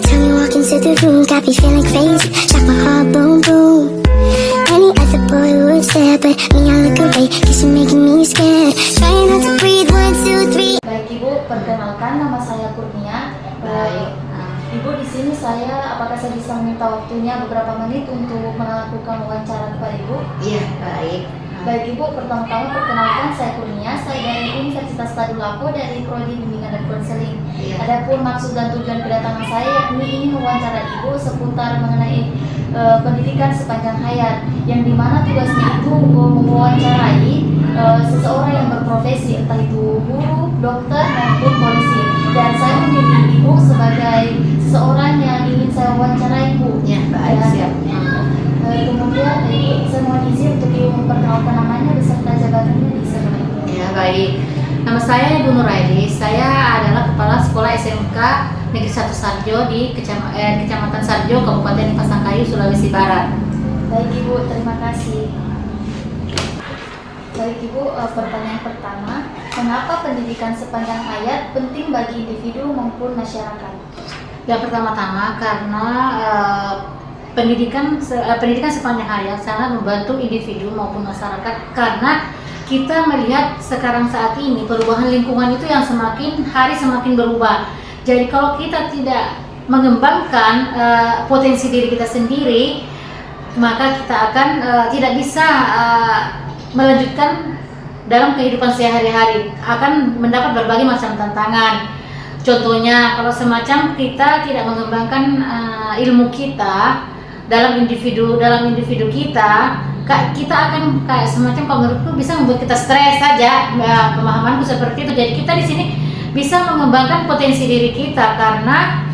time you walk into the room, got me feeling crazy, shock my heart, boom, boom. Any other boy would stare, but me, I look away, cause you're making me scared. Trying not to breathe, 1, 2, 3. Baik Ibu, perkenalkan nama saya Kurnia. Baik. Ibu, di sini apakah saya bisa meminta waktunya beberapa menit untuk melakukan wawancara kepada Ibu? Iya, baik. Baik Ibu, pertama-tama perkenalkan saya Kurnia, saya dari Universitas Tadulako dari Prodi Bimbingan dan Konseling. Iya. Adapun maksud dan tujuan kedatangan saya yakni ingin mewawancara Ibu seputar mengenai pendidikan sepanjang hayat, yang dimana tugasnya itu mewawancarai seseorang yang berprofesi, entah itu guru, dokter maupun polisi. Dan saya memilih Ibu sebagai seseorang yang ingin saya wawancarai, Bu. Ya, baik, siap. Kemudian saya mohon izin untuk Ibu memperkenalkan namanya beserta jabatannya di sana. Ya, baik. Nama saya Ibu Nuraidi. Saya adalah Kepala Sekolah SMK Negeri 1 Sarjo di Kecamatan Sarjo, Kabupaten Pasangkayu, Sulawesi Barat. Baik Ibu, terima kasih. Baik Ibu, pertanyaan pertama, mengapa pendidikan sepanjang hayat penting bagi individu maupun masyarakat? Yang pertama-tama karena pendidikan sepanjang hayat sangat membantu individu maupun masyarakat, karena kita melihat sekarang saat ini perubahan lingkungan itu yang semakin hari semakin berubah. Jadi kalau kita tidak mengembangkan potensi diri kita sendiri, maka kita akan tidak bisa melanjutkan dalam kehidupan sehari-hari, akan mendapat berbagai macam tantangan. Contohnya kalau semacam kita tidak mengembangkan ilmu kita dalam individu kita akan kayak semacam, kalau menurutku bisa membuat kita stres saja. Ya, pemahamanku seperti itu. Jadi kita di sini bisa mengembangkan potensi diri kita karena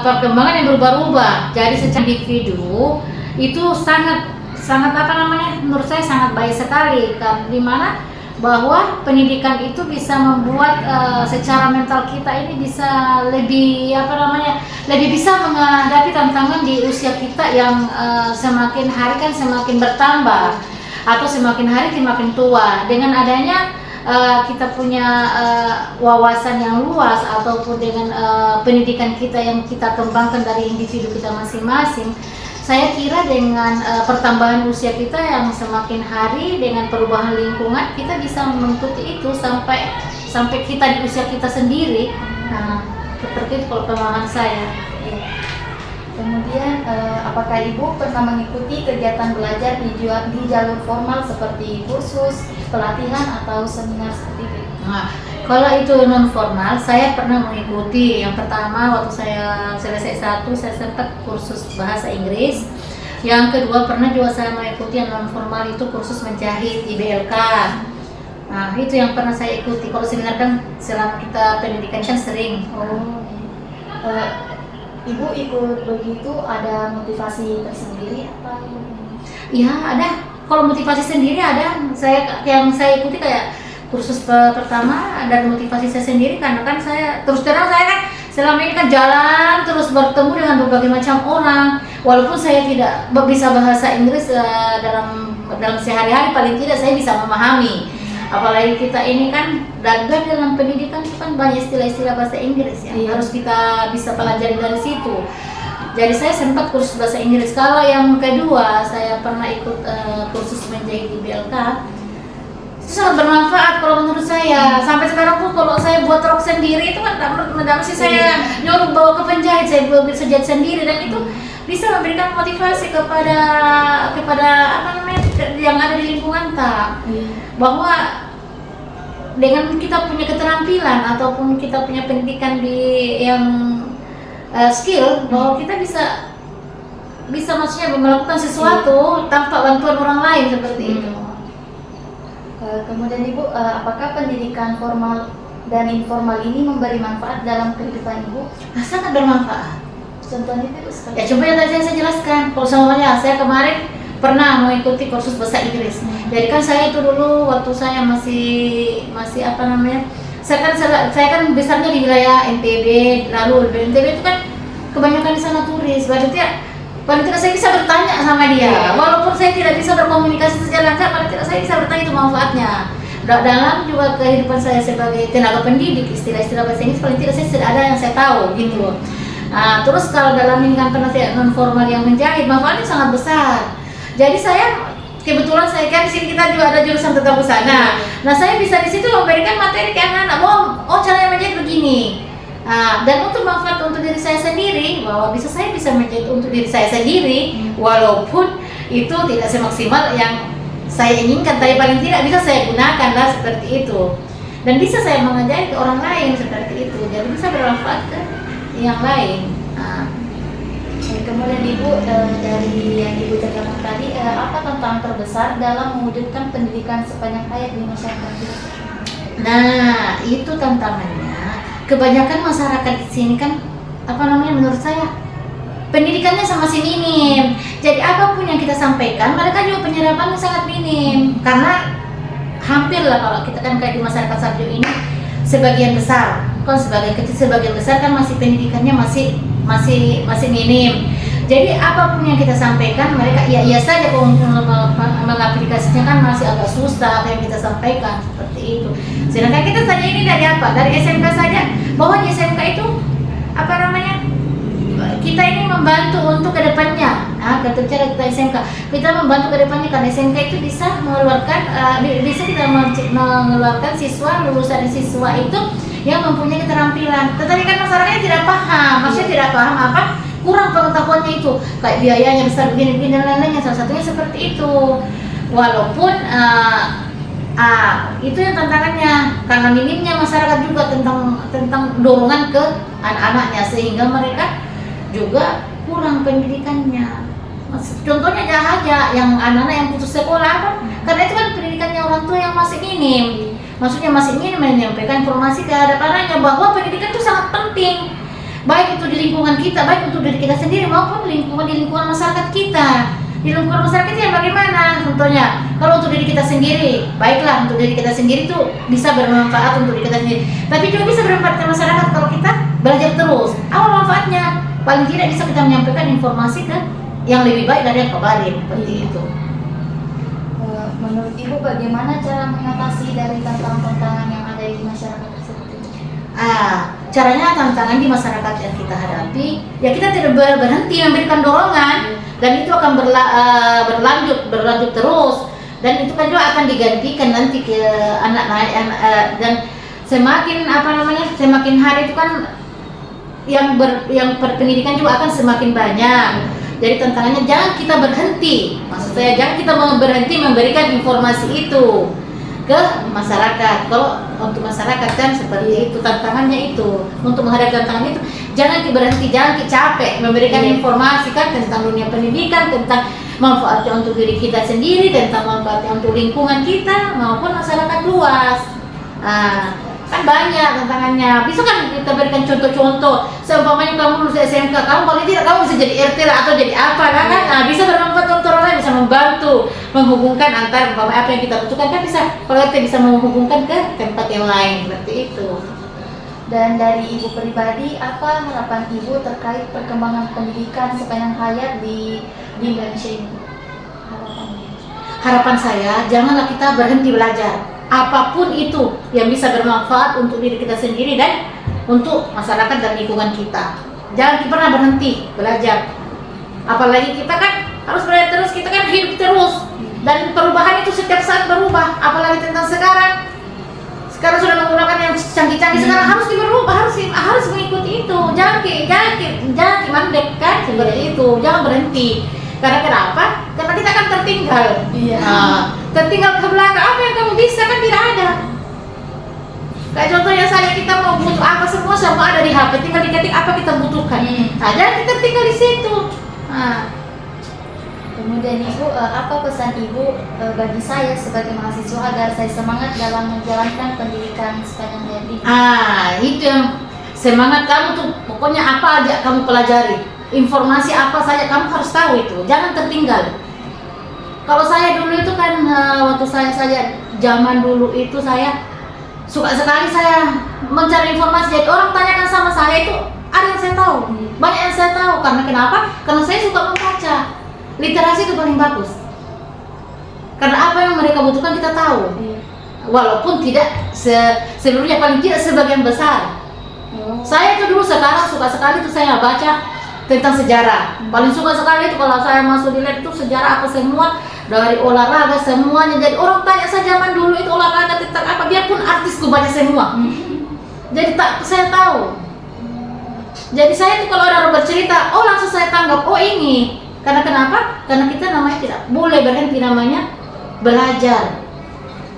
perkembangan yang berubah-ubah. Jadi secara individu itu sangat menurut saya sangat baik sekali, kan, dimana bahwa pendidikan itu bisa membuat secara mental kita ini bisa lebih bisa menghadapi tantangan di usia kita yang semakin hari kan semakin bertambah atau semakin hari semakin tua. Dengan adanya kita punya wawasan yang luas ataupun dengan pendidikan kita yang kita kembangkan dari individu kita masing-masing, saya kira dengan pertambahan usia kita yang semakin hari dengan perubahan lingkungan, kita bisa mengikuti itu sampai kita di usia kita sendiri. Nah, seperti itu kalau pemahaman saya. Kemudian, apakah Ibu pernah mengikuti kegiatan belajar di jalur formal seperti kursus, pelatihan atau seminar seperti itu? Nah, kalau itu non formal, saya pernah mengikuti. Yang pertama waktu saya selesai S1, saya sempat kursus bahasa Inggris. Yang kedua pernah juga saya mengikuti yang non formal, itu kursus menjahit di BLK. Nah, itu yang pernah saya ikuti. Kalau seminar kan selama kita pendidikan kan sering. Ibu ikut begitu ada motivasi tersendiri atau? Iya, ada. Kalau motivasi sendiri ada. Yang saya ikuti kayak kursus pertama dan motivasi saya sendiri, karena kan saya terus terang saya kan selama ini kan jalan terus bertemu dengan berbagai macam orang. Walaupun saya tidak bisa bahasa Inggris dalam sehari-hari, paling tidak saya bisa memahami. Apalagi kita ini kan dalam pendidikan itu kan banyak istilah-istilah bahasa Inggris yang harus kita bisa pelajari dari situ. Jadi saya sempat kursus bahasa Inggris. Kalau yang kedua saya pernah ikut kursus menjahit di BLK. Itu sangat bermanfaat kalau menurut saya. Sampai sekarang pun kalau saya buat rok sendiri itu kan mesti saya nyuruh bawa ke penjahit, saya buat sejahit sendiri, dan itu bisa memberikan motivasi kepada yang ada di lingkungan bahwa dengan kita punya keterampilan ataupun kita punya pendidikan yang skill, bahwa kita bisa maksudnya melakukan sesuatu tanpa bantuan orang lain seperti itu. Kemudian Ibu, apakah pendidikan formal dan informal ini memberi manfaat dalam kehidupan Ibu? Sangat bermanfaat. Contohnya itu sekali. Ya, coba yang tadi saya jelaskan. Kalau semuanya, saya kemarin pernah mengikuti kursus bahasa Inggris. Jadi kan saya itu dulu waktu saya masih saya kan besarnya di wilayah NTB, lalu NTB itu kan kebanyakan di sana turis. Berarti tidak saya bisa bertanya sama dia, walaupun saya tidak bisa berkomunikasi secara lancar, paling tidak saya bisa bertanya itu manfaatnya. Dalam juga kehidupan saya sebagai tenaga pendidik, istilah-istilah bahasa Inggris paling tidak saya ada yang saya tahu gitu. Terus kalau dalam lingkungan penasihat non formal yang menjahit, manfaatnya sangat besar. Jadi saya kebetulan saya kan di sini kita juga ada jurusan tata busana. Nah, saya bisa di situ memberikan materi ke anak-anak. Oh, caranya menjahit begini. Dan untuk manfaat untuk diri saya sendiri, bahwa saya bisa menjahit untuk diri saya sendiri, walaupun itu tidak semaksimal yang saya inginkan, tapi paling tidak bisa saya gunakan lah seperti itu. Dan bisa saya mengajari ke orang lain seperti itu. Jadi bisa bermanfaat ke yang lain. Kemudian Ibu, dari yang Ibu terangkan tadi, apa tantangan terbesar dalam mewujudkan pendidikan sepanjang hayat di masyarakat kita? Nah, itu tantangannya. Kebanyakan masyarakat di sini kan, menurut saya pendidikannya masih minim. Jadi apapun yang kita sampaikan, mereka juga penyerapannya sangat minim. Karena hampir lah kalau kita kan kayak di masyarakat Sarjo ini, sebagian besar, kan sebagian kecil, sebagian besar kan masih pendidikannya masih minim. Jadi apapun yang kita sampaikan, mereka iya saja kalau mengaplikasinya kan masih agak susah apa yang kita sampaikan seperti itu. Sedangkan kita saja ini dari apa? Dari SMK saja, bahwa di SMK itu kita ini membantu untuk kedepannya. Cara kita SMK, kita membantu kedepannya karena SMK itu bisa mengeluarkan mengeluarkan siswa, lulusan siswa itu yang mempunyai keterampilan. Tetapi kan masyarakatnya tidak paham, maksudnya tidak paham kurang pengetahuannya itu, kayak biayanya besar begini dan lain-lainnya. Salah satunya seperti itu. Walaupun itu yang tantangannya, karena minimnya masyarakat juga tentang dorongan ke anak-anaknya, sehingga mereka juga kurang pendidikannya. Contohnya aja yang anak-anak yang putus sekolah, karena itu kan pendidikannya orang tua yang masih minim. Maksudnya masih minim menyampaikan informasi ke anaknya bahwa pendidikan itu sangat penting, baik itu di lingkungan kita, baik untuk diri kita sendiri maupun di lingkungan masyarakat kita. Di lingkungan masyarakat yang bagaimana? Contohnya, kalau untuk diri kita sendiri, baiklah untuk diri kita sendiri itu bisa bermanfaat untuk diri kita sendiri. Tapi juga bisa bermanfaat ke masyarakat kalau kita belajar terus. Apa manfaatnya? Paling tidak bisa kita menyampaikan informasi ke yang lebih baik dari yang kemarin, seperti itu. Menurut Ibu, bagaimana cara mengatasi dari tantangan-tantangan yang ada di masyarakat tersebut? Caranya tantangan di masyarakat yang kita hadapi, ya kita tidak berhenti memberikan dorongan, dan itu akan berlanjut terus, dan itu kan juga akan digantikan nanti ke anak-anak, dan semakin hari itu kan yang berpendidikan juga akan semakin banyak. Jadi tantangannya jangan kita berhenti, maksud saya jangan kita berhenti memberikan informasi itu ke masyarakat. Kalau untuk masyarakat kan seperti itu tantangannya itu. Untuk menghadapi tantangan itu jangan berhenti, jangan capek memberikan informasi kan tentang dunia pendidikan, tentang manfaatnya untuk diri kita sendiri, tentang manfaatnya untuk lingkungan kita maupun masyarakat luas. Kan banyak tantangannya. Bisa kan kita berikan contoh-contoh. Seumpamanya kamu lulus SMK, kamu kalau tidak kamu bisa jadi RT lah atau jadi apa kan? Bisa bermanfaat untuk orang lain, bisa membantu menghubungkan antara apa yang kita butuhkan kan bisa. Kalau RT bisa menghubungkan ke tempat yang lain seperti itu. Dan dari Ibu pribadi, apa harapan Ibu terkait perkembangan pendidikan sepanjang hayat di Indonesia ini? Harapan saya, janganlah kita berhenti belajar. Apapun itu yang bisa bermanfaat untuk diri kita sendiri dan untuk masyarakat dan lingkungan kita. Jangan pernah berhenti belajar. Apalagi kita kan harus belajar terus, kita kan hidup terus. Dan perubahan itu setiap saat berubah. Apalagi tentang sekarang sudah menggunakan yang canggih-canggih, sekarang harus berubah, harus mengikuti itu. Jangan mandek kan seperti itu. Jangan berhenti. Karena kenapa? Karena kita akan tertinggal. Tertinggal ke belakang. Apa yang kamu bisa kan tidak ada. Kayak contohnya saya, kita mau butuh apa semua ada di HP, tinggal diketik apa kita butuhkan. Jangan kita tinggal di situ. Kemudian Ibu, apa pesan Ibu bagi saya sebagai mahasiswa agar saya semangat dalam menjalankan pendidikan sepanjang hayat ini? Itu yang semangat kamu tuh, pokoknya apa aja kamu pelajari, informasi apa saja kamu harus tahu itu, jangan tertinggal. Kalau saya dulu itu kan waktu saya zaman dulu itu saya suka sekali saya mencari informasi. Jadi orang tanyakan sama saya itu ada yang saya tahu, banyak yang saya tahu. Karena kenapa? Karena saya suka membaca. Literasi itu paling bagus. Karena apa yang mereka butuhkan kita tahu. Walaupun tidak seluruhnya, paling tidak sebagian besar. Saya tuh dulu sekarang suka sekali tuh saya baca tentang sejarah. Paling suka sekali itu kalau saya masuk di lab itu sejarah apa semua, dari olahraga semuanya. Jadi orang tanya saya zaman dulu itu olahraga tentang apa, biarpun artisku baca semua. Jadi saya tahu. Jadi saya tuh kalau ada orang bercerita, oh langsung saya tanggap, oh ini. Karena kenapa? Karena kita namanya tidak boleh berhenti, namanya belajar.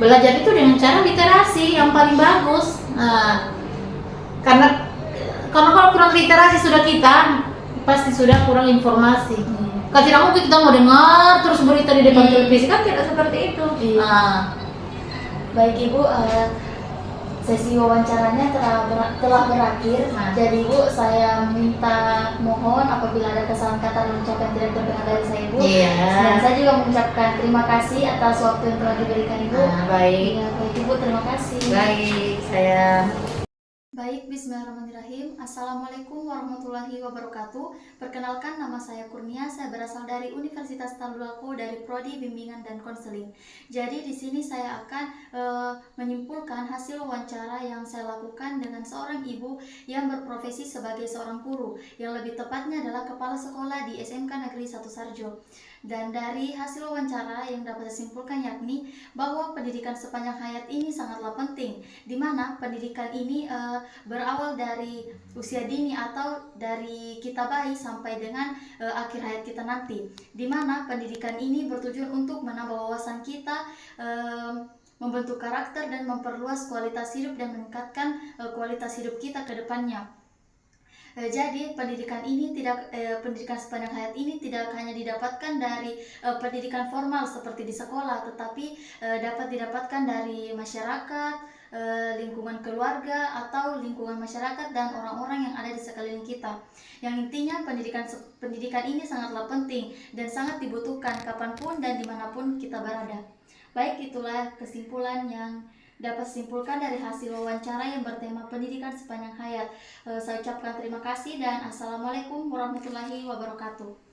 Belajar itu dengan cara literasi yang paling bagus. Nah, karena kalau kurang literasi sudah kita, pasti sudah kurang informasi. Kalau tidak mungkin kita mau dengar terus berita di depan televisi, kan tidak seperti itu. Nah, Baik Ibu, sesi wawancaranya telah berakhir. Jadi Ibu, saya minta mohon apabila ada kesalahan kata dan ucapan tidak berkenan dari saya Ibu. Dan saya juga mengucapkan terima kasih atas waktu yang telah diberikan Ibu. baik. Ya, baik Ibu, terima kasih. Baik, saya. Baik, bismillahirrahmanirrahim. Assalamualaikum warahmatullahi wabarakatuh. Perkenalkan, nama saya Kurnia. Saya berasal dari Universitas Tadulako dari Prodi Bimbingan dan Konseling. Jadi di sini saya akan menyimpulkan hasil wawancara yang saya lakukan dengan seorang ibu yang berprofesi sebagai seorang guru, yang lebih tepatnya adalah kepala sekolah di SMK Negeri 1 Sarjo. Dan dari hasil wawancara yang dapat saya simpulkan yakni bahwa pendidikan sepanjang hayat ini sangatlah penting, di mana pendidikan ini berawal dari usia dini atau dari kita bayi sampai dengan akhir hayat kita nanti, di mana pendidikan ini bertujuan untuk menambah wawasan kita, membentuk karakter dan memperluas kualitas hidup dan meningkatkan kualitas hidup kita ke depannya. Jadi pendidikan sepanjang hayat ini tidak hanya didapatkan dari pendidikan formal seperti di sekolah, tetapi dapat didapatkan dari masyarakat, lingkungan keluarga atau lingkungan masyarakat dan orang-orang yang ada di sekeliling kita. Yang intinya pendidikan ini sangatlah penting dan sangat dibutuhkan kapanpun dan dimanapun kita berada. Baik, itulah kesimpulan yang dapat simpulkan dari hasil wawancara yang bertema pendidikan sepanjang hayat. Saya ucapkan terima kasih dan assalamualaikum warahmatullahi wabarakatuh.